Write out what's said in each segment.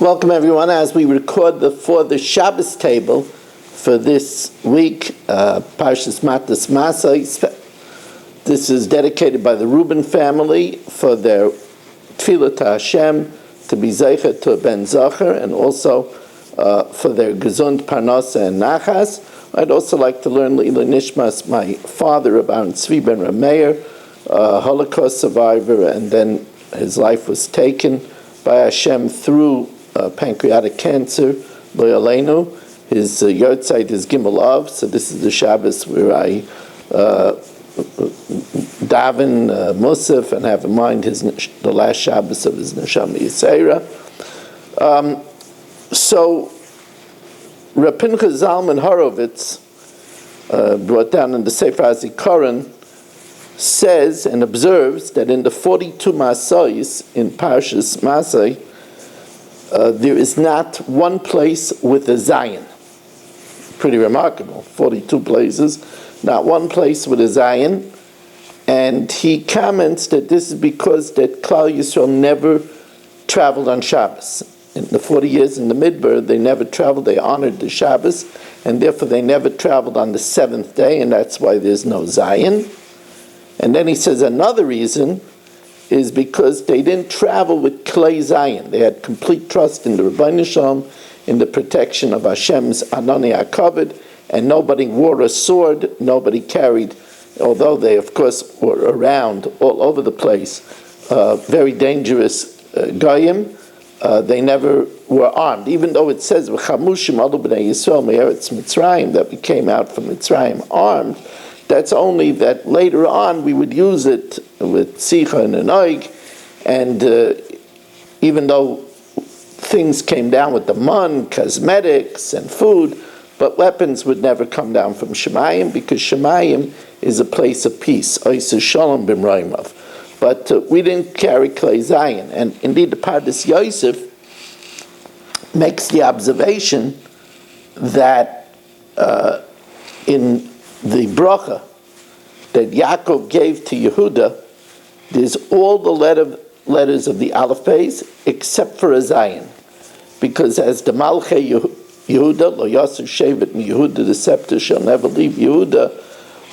Welcome everyone as we record for the Shabbos table for this week, Parshas Mattos Massai. This is dedicated by the Reuben family for their tefillah to Hashem, to be zeicher to Ben Zacher, and also for their gesund parnasa and nachas. I'd also like to learn Leila Nishmas, my father, about Tzvi ben Rameir, Holocaust survivor, and then his life was taken by Hashem through pancreatic cancer, lo yaleinu. His yahrzeit is Gimel Av, so this is the Shabbos where I daven Musaf and have in mind the last Shabbos of his Neshama Yisera. So Reb Pinchas Zalman Horowitz, brought down in the Sefer HaZikaron, says and observes that in the 42 Massais in Parshas Massai, there is not one place with a Zion. Pretty remarkable. 42 places, not one place with a Zion. And he comments that this is because that Klal Yisrael never traveled on Shabbos. In the 40 years in the Midbar, they never traveled. They honored the Shabbos, and therefore they never traveled on the seventh day, and that's why there's no Zion. And then he says another reason is because they didn't travel with Klei Zion. They had complete trust in the Rebbeinu Shalom, in the protection of Hashem's Anani HaKavod, and nobody wore a sword, nobody carried, although they of course were around all over the place, very dangerous Goyim, they never were armed. Even though it says, V'chamushim alu b'nei Yisrael me'eretz Mitzrayim, that we came out from Mitzrayim armed, that's only that later on we would use it with Sicha and Anoig, and even though things came down with the mun, cosmetics and food, but weapons would never come down from Shemayim, because Shemayim is a place of peace. Oisa Shalom b'mraymav. But we didn't carry Klei Zion. And indeed the Pardes Yosef makes the observation that in the bracha that Yaakov gave to Yehuda, there's all the letters of the alphabets except for a Zion, because as the Malchei Yehuda, lo yasser shevet mi Yehuda, the scepter shall never leave Yehuda,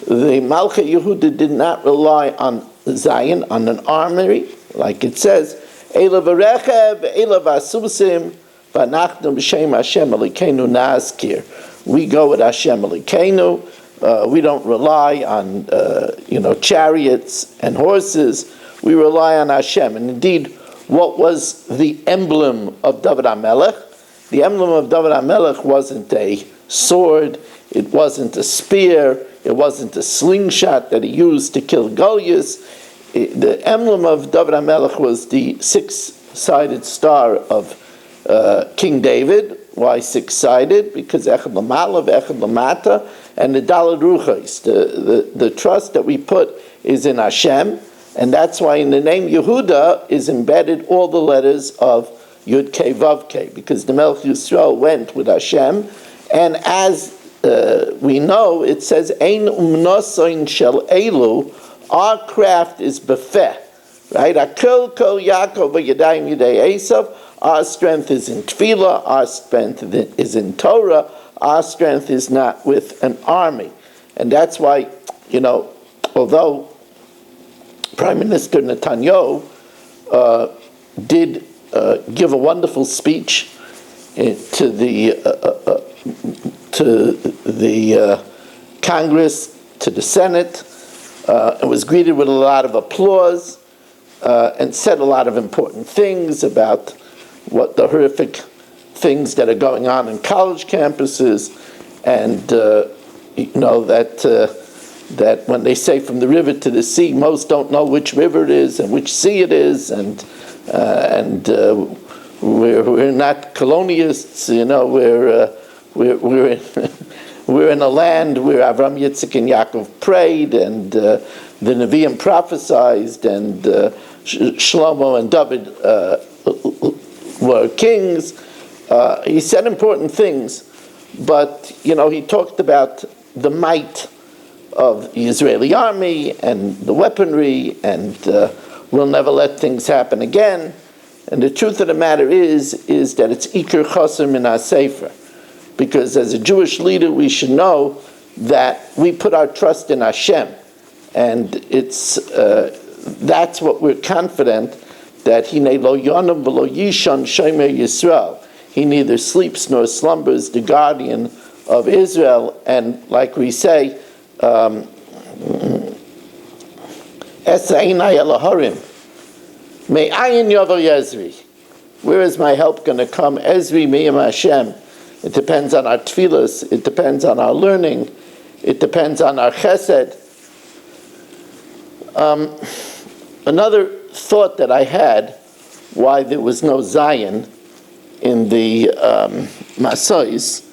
the Malchei Yehuda did not rely on Zion, on an armory, like it says, Ela v'rechev, Ela v'asusim, v'anachnu b'shem Hashem Elokeinu na'azkir. We go with Hashem Elokeinu. We don't rely on chariots and horses. We rely on Hashem. And indeed, what was the emblem of David HaMelech? The emblem of David HaMelech wasn't a sword, it wasn't a spear, it wasn't a slingshot that he used to kill Goliath. The emblem of David HaMelech was the six-sided star of King David. Why six-sided? Because Echad L'Malav, Echad L'Mata, and the Daled Ruchos. The trust that we put is in Hashem, and that's why in the name Yehuda is embedded all the letters of Yud Kei Vav Kei, because the Melech Yisrael went with Hashem, and as we know, it says, Ein umnosoin shel elu, our craft is befeh, right? Akil kol Yaakov v'yadayim yidei Esav. Our strength is in tefillah, our strength is in Torah, our strength is not with an army. And that's why, although Prime Minister Netanyahu did give a wonderful speech to the Congress, to the Senate, and was greeted with a lot of applause, and said a lot of important things about what the horrific things that are going on in college campuses, and that when they say from the river to the sea, most don't know which river it is and which sea it is, and we're not colonialists, we're in a land where Avram, Yitzchak, and Yaakov prayed, and the Nevi'im prophesied, and Shlomo and David were kings. He said important things, but he talked about the might of the Israeli army and the weaponry, and we'll never let things happen again. And the truth of the matter is that it's Iker Chosim in our Sefer. Because as a Jewish leader, we should know that we put our trust in Hashem. And that's what we're confident, that Hine lo yonam v'lo yishon shomer Yisrael. He neither sleeps nor slumbers, the guardian of Israel. And like we say, Esa'inai Elohorim, me'ayin yovo Yezri. Where is my help going to come? Ezri me'im Hashem. It depends on our tefillas. It depends on our learning. It depends on our chesed. Another thought that I had why there was no Zion in the Massais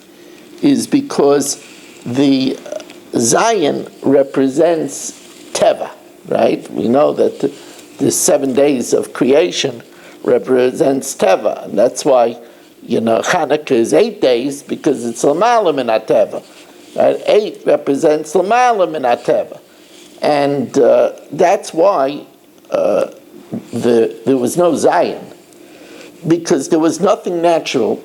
is because the Zion represents Teva, right? We know that the 7 days of creation represents Teva, and that's why, Hanukkah is 8 days, because it's L'malam in Teva. Right? 8 represents L'malam in Teva. And that's why there was no Zion, because there was nothing natural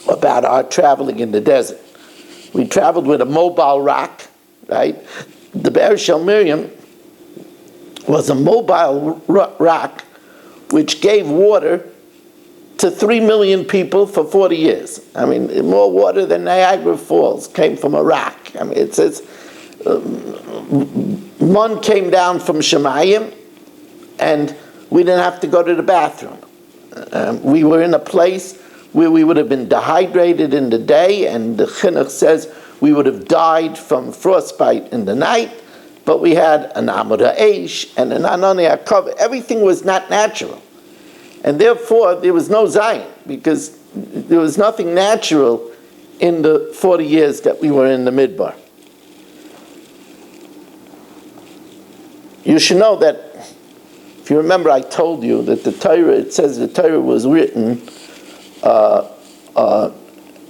about our traveling in the desert. We traveled with a mobile rock, right? The Be'er Shel Miriam was a mobile rock which gave water to 3 million people for 40 years. I mean, more water than Niagara Falls came from a rock. I mean, it says, Mun came down from Shemayim, and we didn't have to go to the bathroom. We were in a place where we would have been dehydrated in the day, and the Chinuch says we would have died from frostbite in the night, but we had an Amud Ha'esh and an Anani HaKov. Everything was not natural. And therefore, there was no Zion, because there was nothing natural in the 40 years that we were in the Midbar. You should know that, if you remember, I told you that the Torah, it says the Torah was written Eish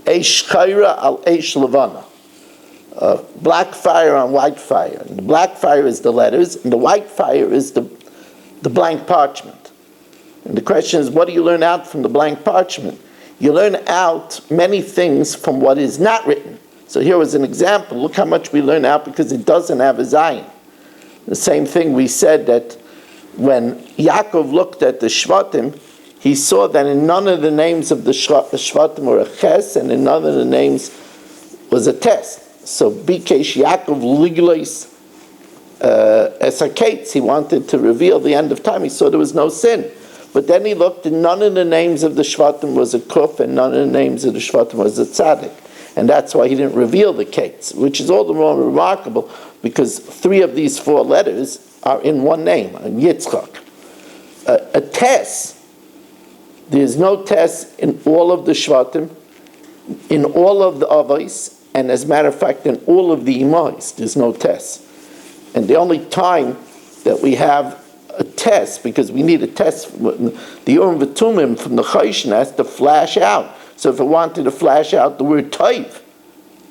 Chayra al Eish Levana. Black fire on white fire. And the black fire is the letters, and the white fire is the blank parchment. And the question is, what do you learn out from the blank parchment? You learn out many things from what is not written. So here was an example. Look how much we learn out because it doesn't have a Zion. The same thing we said, that when Yaakov looked at the Shvatim, he saw that in none of the names of the Shvatim were a ches, and in none of the names was a test. So Bikesh Yaakov Liglois Esakates, he wanted to reveal the end of time. He saw there was no sin. But then he looked, and none of the names of the Shvatim was a kuf, and none of the names of the Shvatim was a tzaddik. And that's why he didn't reveal the kates, which is all the more remarkable, because 3 of these 4 letters are in one name, Yitzchak. A test, there's no test in all of the Shvatim, in all of the Avos, and as a matter of fact, in all of the Imais, there's no test. And the only time that we have a test, because we need a test, the Urim V'Tumim from the Choshen has to flash out. So if it wanted to flash out the word Toiv,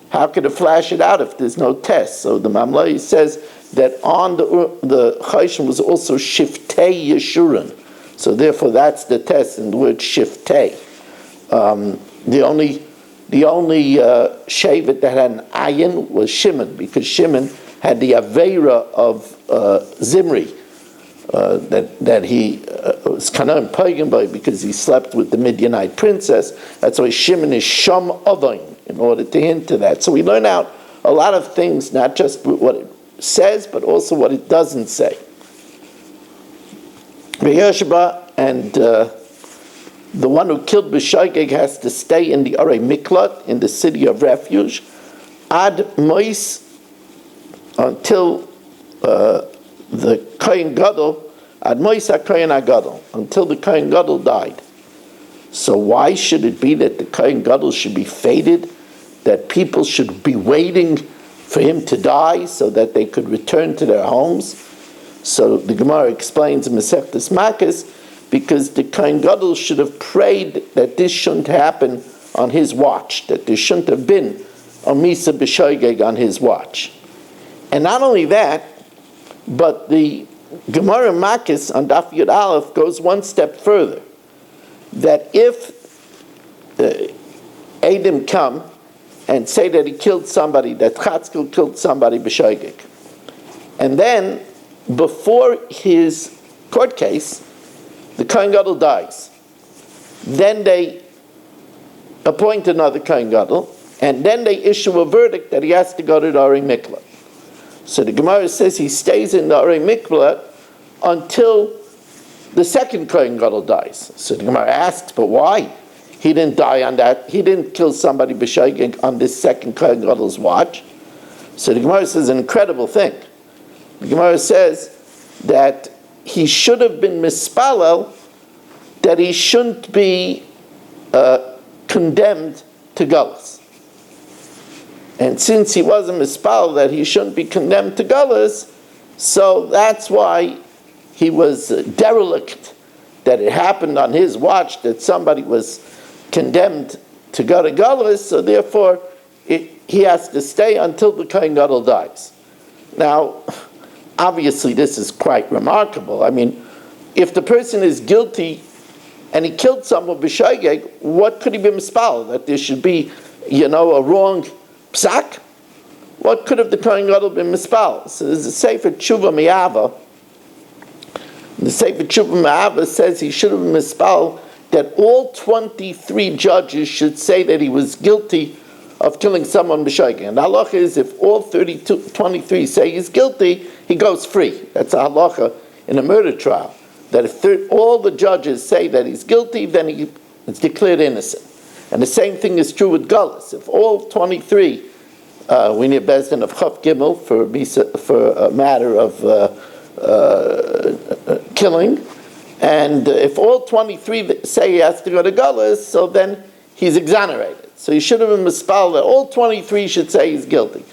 how could it flash it out if there's no test? So the Mamlei says that on the Choshen was also Shiftei Yeshurun. So therefore that's the test in the word Shiftei. The only Shevet that had an ayin was Shimon, because Shimon had the Aveira of Zimri, that he was Canaan pagan by, because he slept with the Midianite princess. That's why Shimon is Sham Ovain, in order to hint to that. So we learn out a lot of things, not just what it says, but also what it doesn't say. Be'ersheba, and the one who killed B'Shaygeg has to stay in the Arei Miklat, in the city of refuge, ad Mois, until the Kohen Gadol, ad Mois HaKohen HaGadol, until the Kohen Gadol died. So why should it be that the Kohen Gadol should be fated, that people should be waiting for him to die so that they could return to their homes? So the Gemara explains in Masechtas Makos, because the Kohen Gadol should have prayed that this shouldn't happen on his watch, that there shouldn't have been a Misa B'Shoigeg on his watch. And not only that, but the Gemara Makos on Daf Yud Aleph goes one step further. that if Eidim come and say that he killed somebody, that Chatzkel killed somebody b'shoigeg, and then before his court case, the Kohen Gadol dies. Then they appoint another Kohen Gadol, and then they issue a verdict that he has to go to the Orei Mikveh. So the Gemara says he stays in the Orei Mikveh until the second Kohen Gadol dies. So the Gemara asks, but why? He didn't die on that. He didn't kill somebody b'shoigeg on this second Kohen Gadol's watch. So the Gemara says an incredible thing. The Gemara says that he should have been mispalel, that he shouldn't be condemned to galus. And since he wasn't mispalel that he shouldn't be condemned to galus, so that's why he was derelict, that it happened on his watch that somebody was condemned to go to galus, so therefore he has to stay until the Kohen Gadol dies. Now, obviously this is quite remarkable. I mean, if the person is guilty and he killed someone b'shoigeg, what could he be mispal? That there should be, a wrong psak? What could have the Kohen Gadol been mispal? So there's a Sefer Tshuva Me'ava. The Sefer Tshuva Me'ava says he should have been mispal that all 23 judges should say that he was guilty of killing someone b'shoigeg. And the halacha is if all 23 say he's guilty, he goes free. That's a halacha in a murder trial. That if all the judges say that he's guilty, then he is declared innocent. And the same thing is true with galus. If all 23, we need Beis Din of Chaf Gimel for a matter of killing, and if all 23 say he has to go to galus, so then he's exonerated. So he should have been mispal that all 23 should say he's guilty.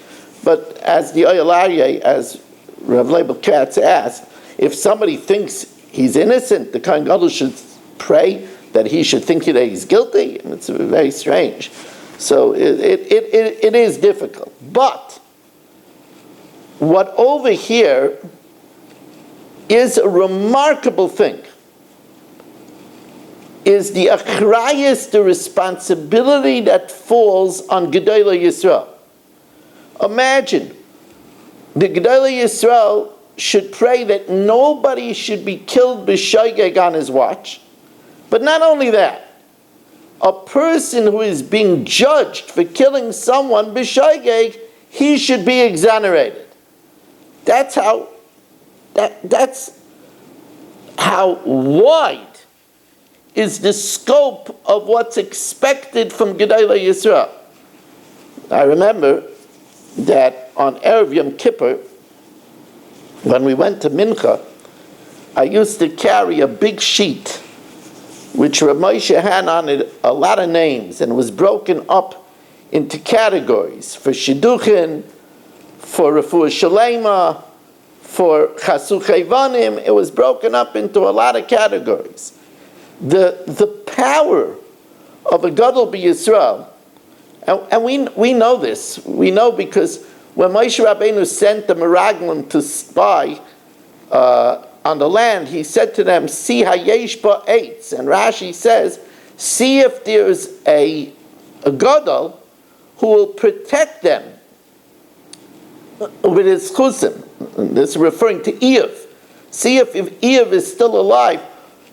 But as the Oyel Aryeh, as Rav Leibel Katz asked, if somebody thinks he's innocent, the Kohen Gadol should pray that he should think that he's guilty. And it's very strange. So it is difficult. But what over here is a remarkable thing is the achrayus, the responsibility that falls on Gedolei Yisrael. Imagine, the Gedolei Yisrael should pray that nobody should be killed b'shoigeg on his watch. But not only that, a person who is being judged for killing someone b'shoigeg, he should be exonerated. That's how wide is the scope of what's expected from Gedolei Yisrael. I remember that on Erev Yom Kippur, when we went to Mincha, I used to carry a big sheet which Rav Moshe had on it a lot of names, and it was broken up into categories for Shidduchin, for Refuah Shalema, for Chasuchei Vanim. It was broken up into a lot of categories. The power of a Gadol b'Yisrael, and we know this. We know because when Moshe Rabbeinu sent the Meraglim to spy on the land, he said to them, "See hayesh ba eitz," and Rashi says, "See if there's a Gadol who will protect them with his chusim." This is referring to Eiv. See if Eiv is still alive.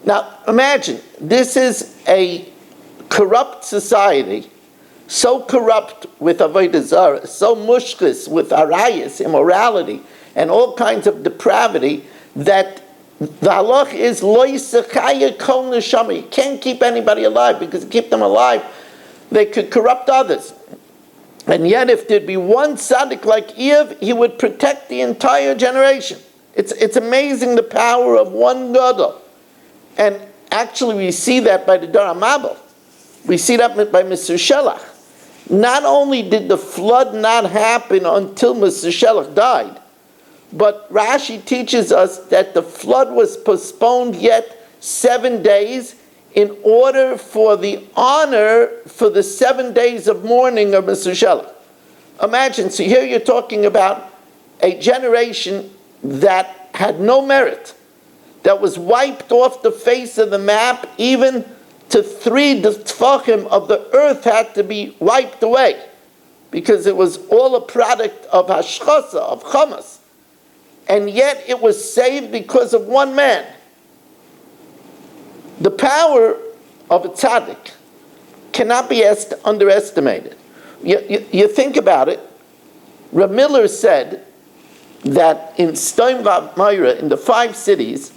Now imagine, this is a corrupt society, so corrupt with avodah zarah, so mushkis with arayas, immorality, and all kinds of depravity, that the halach is lo yisachaya kol neshama. You can't keep anybody alive, because to keep them alive, they could corrupt others. And yet, if there'd be one tzaddik like Eiv, he would protect the entire generation. It's amazing the power of one gadol. And actually, we see that by the Dor HaMabel. We see that by Mr. Shelach. Not only did the flood not happen until Mr. Shelach died, but Rashi teaches us that the flood was postponed yet 7 days in order for the honor for the 7 days of mourning of Mr. Shelach. Imagine, so here you're talking about a generation that had no merit, that was wiped off the face of the map, even to 3 tefachim of the earth had to be wiped away, because it was all a product of hashchasa, of chamas. And yet it was saved because of one man. The power of a tzaddik cannot be underestimated. You think about it. Reb Miller said that in Sdoim v'Amora, in the 5 cities,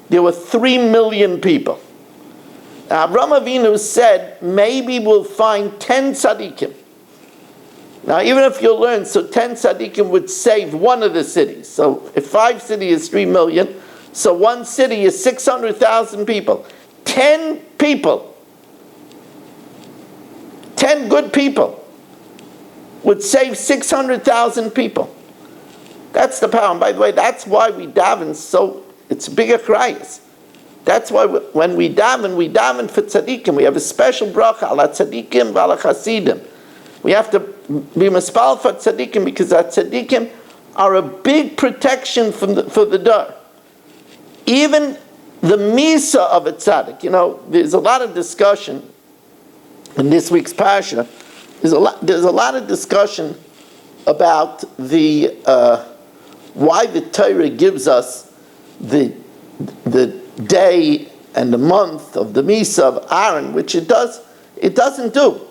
there were 3 million people. Now, Avraham Avinu said, maybe we'll find 10 tzaddikim. Now, even if you learn, so 10 tzaddikim would save one of the cities. So if 5 cities is 3 million, so one city is 600,000 people. 10 people, 10 good people would save 600,000 people. That's the power. And by the way, that's why we daven so, it's bigger cries. That's why when we daven for tzaddikim. We have a special bracha, ala tzaddikim v'ala chasidim. We have to be mispal for tzaddikim, because our tzaddikim are a big protection for the dar. Even the misa of a tzaddik, there's a lot of discussion in this week's parsha. There's a lot of discussion about why the Torah gives us the day and the month of the misa of Aaron, which it doesn't do.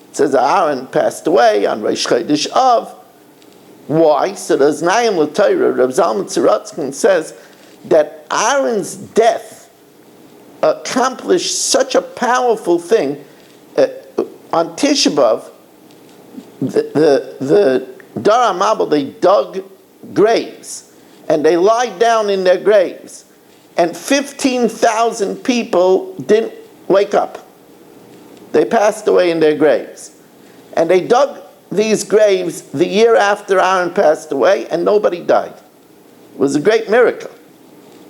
It says Aaron passed away on Rosh Chodesh Av. Why? So there's Nayim L'Torah. Reb Zalman Tzaratzkin says that Aaron's death accomplished such a powerful thing. On Tisha B'Av, the Dar HaMabel, they dug graves, and they lied down in their graves, and 15,000 people didn't wake up. They passed away in their graves. And they dug these graves the year after Aaron passed away, and nobody died. It was a great miracle.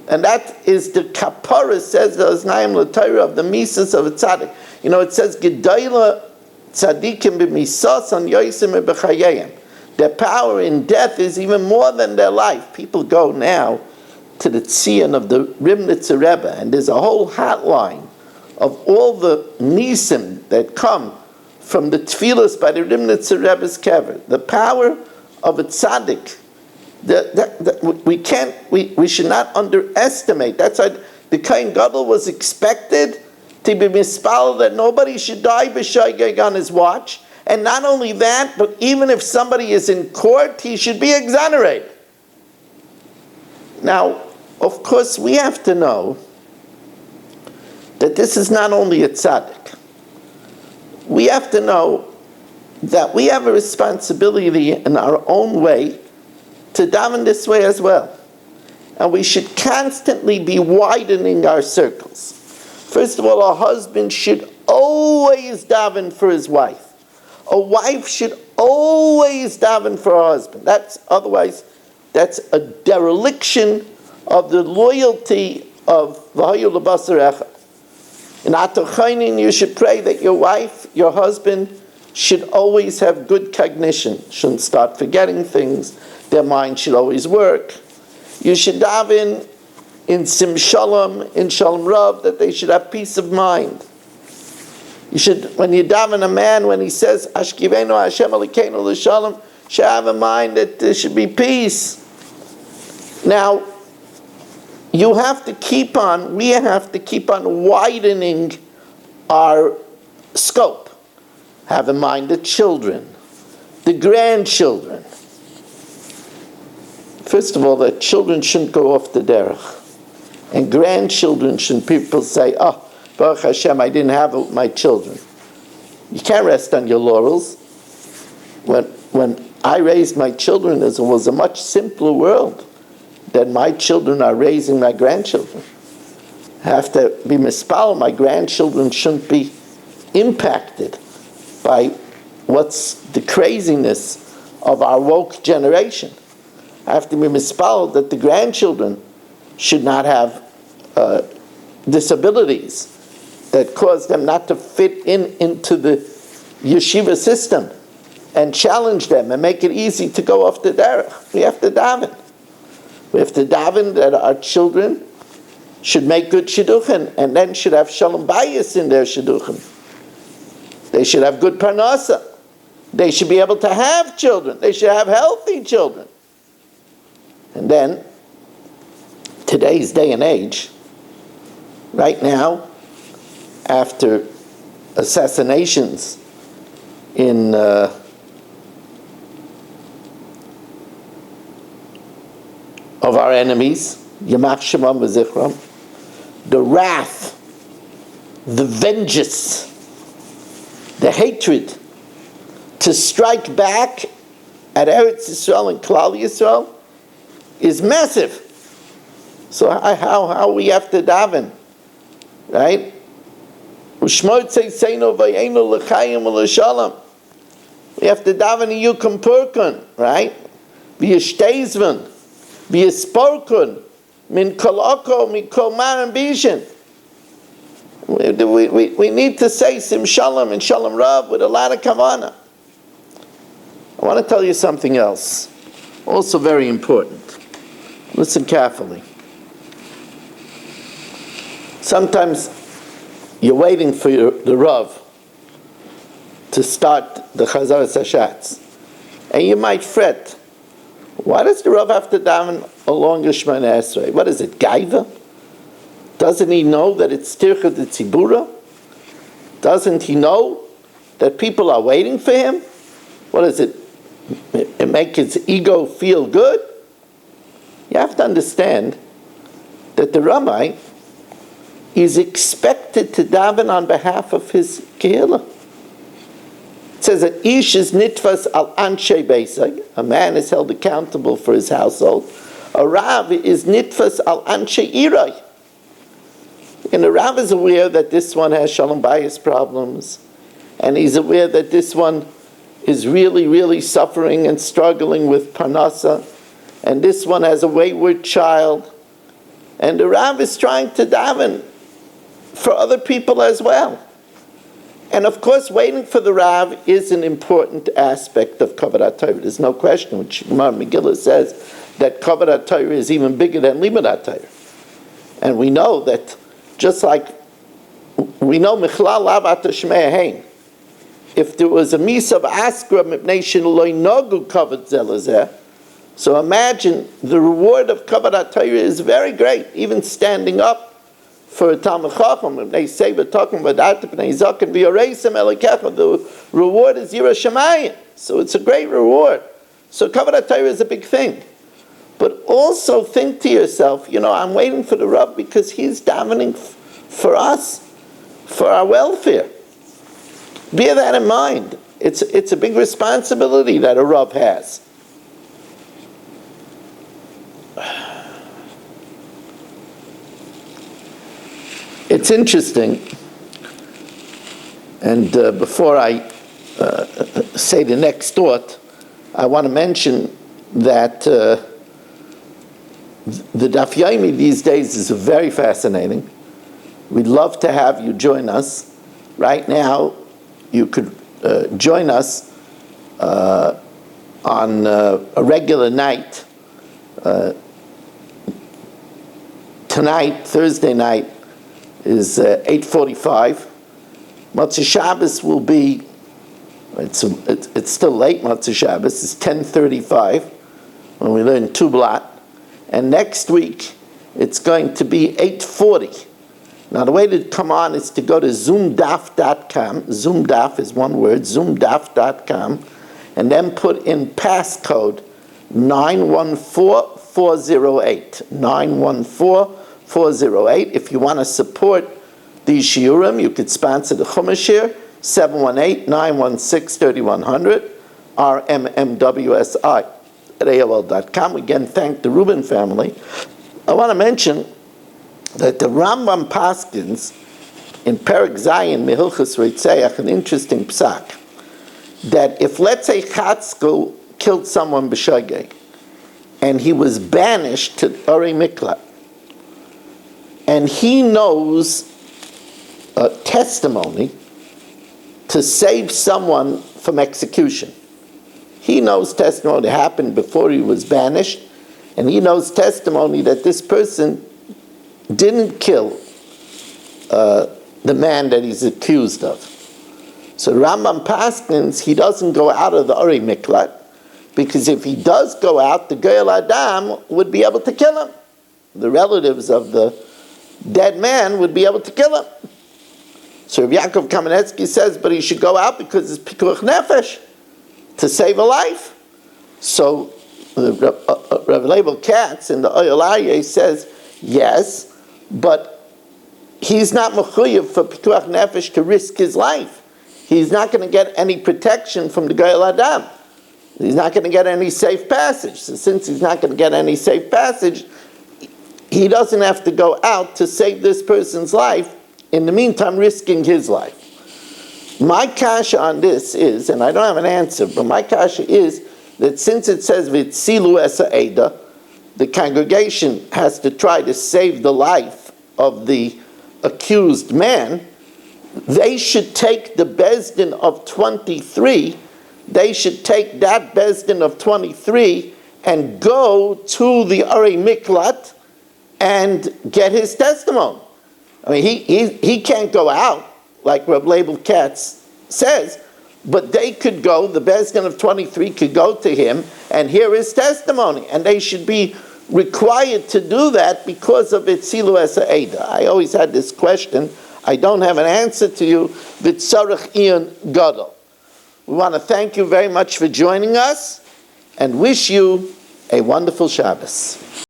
And that is the kapara, says the Oznaim L'Torah, of the misas of a tzaddik. It says, Gedayla tzaddikim b'misas an yosim b'chayayim. Their power in death is even more than their life. People go now to the tzion of the Rimnitzer Rebbe, and there's a whole hotline of all the nisim that come from the tefillas by the Rimnitzer Rebbe's kever. The power of a tzaddik, we should not underestimate. That's why the Kohen Gadol was expected to be mispal that nobody should die b'shaygeg on his watch. And not only that, but even if somebody is in court, he should be exonerated. Now, of course, we have to know that this is not only a tzaddik. We have to know that we have a responsibility in our own way to daven this way as well. And we should constantly be widening our circles. First of all, a husband should always daven for his wife. A wife should always daven for her husband. Otherwise, that's a dereliction of the loyalty of V'hayu l'basar echad. In Atochainin, you should pray that your wife, your husband, should always have good cognition, shouldn't start forgetting things, their mind should always work. You should daven in Sim Shalom, in Shalom Rav, that they should have peace of mind. You should, when you daven a man, when he says, Ashkivenu Hashem Elokeinu L'Shalom, should have in mind that there should be peace. Now, we have to keep on widening our scope. Have in mind the children, the grandchildren. First of all, the children shouldn't go off the derech. And grandchildren shouldn't, people say, Baruch Hashem, I didn't have it with my children. You can't rest on your laurels. When I raised my children, it was a much simpler world than my children are raising my grandchildren. I have to be mispal. My grandchildren shouldn't be impacted by what's the craziness of our woke generation. I have to be mispal that the grandchildren should not have disabilities that cause them not to fit into the yeshiva system, and challenge them and make it easy to go off the derech. We have to daven. We have to daven that our children should make good shidduchim, and then should have shalom bayis in their shidduchim. They should have good parnasa. They should be able to have children. They should have healthy children. And then, today's day and age, right now, after assassinations in of our enemies, Yamach Shemam v'Zichram, the wrath, the vengeance, the hatred to strike back at Eretz Yisrael and Klal Yisrael is massive. So how we have to daven, right? We have to daven a Yukum Purkun, right? V'yishteizvan, v'yisporkun, min koloko, min kolman and bishin. We need to say Sim Shalom and Shalom Rav with a lot of kavanah. I want to tell you something else, also very important. Listen carefully. Sometimes you're waiting for the Rav to start the Chazar Sashatz, and you might fret. Why does the Rav have to daven along the Shemona Esrei? What is it, Gaiva? Doesn't he know that it's Tircha de Tzibura? Doesn't he know that people are waiting for him? What is it? It makes his ego feel good? You have to understand that the Rabbi is expected to daven on behalf of his kehillah. It says that ish is nitfas al anshe beisag, a man is held accountable for his household. A Rav is nitfas al anshe irai. And the Rav is aware that this one has shalom bayis problems, and he's aware that this one is really, really suffering and struggling with parnasa, and this one has a wayward child, and the Rav is trying to daven for other people as well. And of course, waiting for the Rav is an important aspect of Kavod HaTorah. There's no question, which Gemara Megillah says that Kavod HaTorah is even bigger than Limud HaTorah. And we know that, just like we know Michlal Lav Atashmei Hein, if there was a Misa of Askra Mipnei Shinloi Nogu Kavod Zelazeh, so imagine the reward of Kavod HaTorah is very great, even standing up for a Talmid Chacham. If they say we're talking about the reward is Yirah Shamayim. So it's a great reward. So Kavod HaTorah is a big thing. But also think to yourself, I'm waiting for the Rav because he's davening for us, for our welfare. Bear that in mind. It's a big responsibility that a Rav has. It's interesting, and before I say the next thought, I want to mention that the Daf Yomi these days is very fascinating. We'd love to have you join us. Right now, you could join us on a regular night. Tonight, Thursday night, is 8:45. Matzah Shabbos will be, it's still late, Matzah Shabbos, it's 10:35 when we learn Tu B'lat. And next week, it's going to be 8:40. Now the way to come on is to go to zoomdaf.com. Zoomdaf is one word, zoomdaf.com, and then put in passcode 914408. 914408. If you want to support these shiurim, you could sponsor the Chumash shir, 718-916-3100, rmmwsi at AOL.com. Again, thank the Rubin family. I want to mention that the Rambam Paskins in Perek Zayin Mehilchos Reitzeach, an interesting psak, that if, let's say, Chatzkel killed someone b'shogeg, and he was banished to Orei Miklat, and he knows a testimony to save someone from execution. He knows testimony that happened before he was banished, and he knows testimony that this person didn't kill the man that he's accused of. So Rambam paskins, he doesn't go out of the Ori Miklat, because if he does go out, the Goyal Adam would be able to kill him. The relatives of the dead man would be able to kill him. So Rav Yaakov Kamenetsky says, but he should go out because it's pikuach nefesh, to save a life. So Rav Leibel Katz in the Oyel Aryeh says, yes, but he's not mechuyev for pikuach nefesh to risk his life. He's not going to get any protection from the Goyal Adam. He's not going to get any safe passage. So since he's not going to get any safe passage, he doesn't have to go out to save this person's life, in the meantime risking his life. My kasha on this is, and I don't have an answer, but my kasha is that since it says Vitzilu Esa Eda, the congregation has to try to save the life of the accused man, they should take the Bezdin of 23, they should take that Bezdin of 23 and go to the Ori Miklat and get his testimony. I mean, he can't go out, like Reb Leibel Katz says, but they could go, the Bezdin of 23 could go to him and hear his testimony, and they should be required to do that because of Itzilu Esa Eda. I always had this question. I don't have an answer to you. V'tzarech Iyon Gadol. We want to thank you very much for joining us and wish you a wonderful Shabbos.